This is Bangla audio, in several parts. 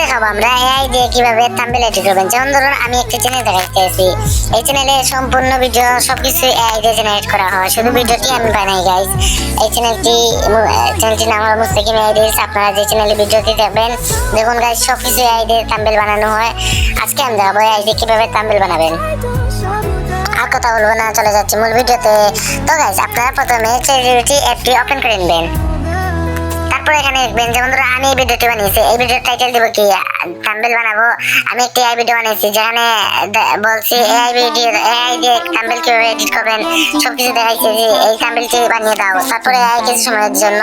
দেখাবো আমরা এআই দিয়ে কিভাবে থাম্বনেল এডিট করবেন। যেমন ধরুন আমি একটা চ্যানেল দেখাইতেছি, এই চ্যানেলে সম্পূর্ণ ভিডিও সবকিছু এআই দিয়ে জেনারেট করা হয়, শুধু ভিডিওটি আমি বানাই গাইস। এই চ্যানেলটির নাম হলো মুস্তাকিম এআই ডিলস। আপনারা যে চ্যানেলে ভিডিওটি দেখবেন, দেখুন গাইস সবকিছু এআই দিয়ে থাম্বনেল বানানো হয়। আজকে আমি দেখাবো এআই দিয়ে কিভাবে থাম্বনেল বানাবেন। আর কথা বলবো না, চলে যাচ্ছি মূল ভিডিওতে। তো গাইস আপনারা প্রথমে চ্যাটজিপিটি অ্যাপটি ওপেন করে নেবেন। তারপর এখানে দেখবেন, যেমন ধরো আমি এই ভিডিওটি বানিয়েছি, এই ভিডিওর টাইটেল দিব কি, থাম্বনেল বানাবো। আমি একটি এআই ভিডিও বানিয়েছি যেখানে বলছি এআই দিয়ে থাম্বনেল কিভাবে এডিট করবেন সবকিছু দেখাইছি যে এই থাম্বনেলটি বানিয়ে দাও। তারপরে এআই কিছু সময়ের জন্য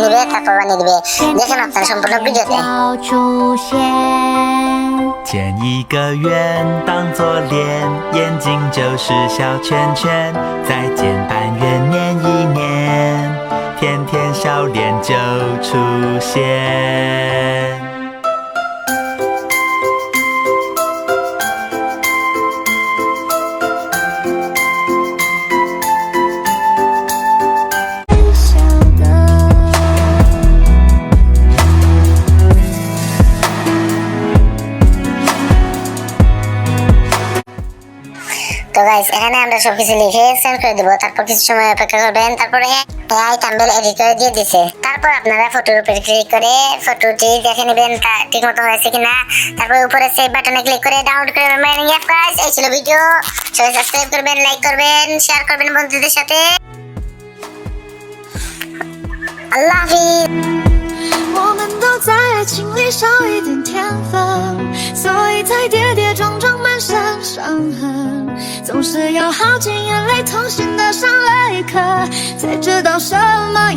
নিবে, তারপর বানিয়ে দিবে। দেখেন আপনারা সম্পূর্ণ ভিডিওতে।剪一个圆当作脸，眼睛就是小圈圈，再剪半圆捏一捏，甜甜笑脸就出现。তো গাইস এখানে আমরা সবকিছু লিখে সেন্ড করে দিব, তারপর কিছু সময় অপেক্ষা করবেন। তারপরে এআই থাম্বনেল এডিট করে দিয়ে দিছে। তারপর আপনারা ফটোর উপরে ক্লিক করে ফটোটি দেখে নেবেন ঠিকমতো হয়েছে কিনা। তারপর উপরে সেভ বাটনে ক্লিক করে ডাউনলোড করে নেবেন। গাইস এই ছিল ভিডিও, সবাই সাবস্ক্রাইব করবেন, লাইক করবেন, শেয়ার করবেন বন্ধুদের সাথে। আল্লাহ হাফিজ।我们都在爱情里少一点天分，所以才跌跌撞撞满身伤痕。总是要耗尽眼泪，痛心的上了一课，才知道什么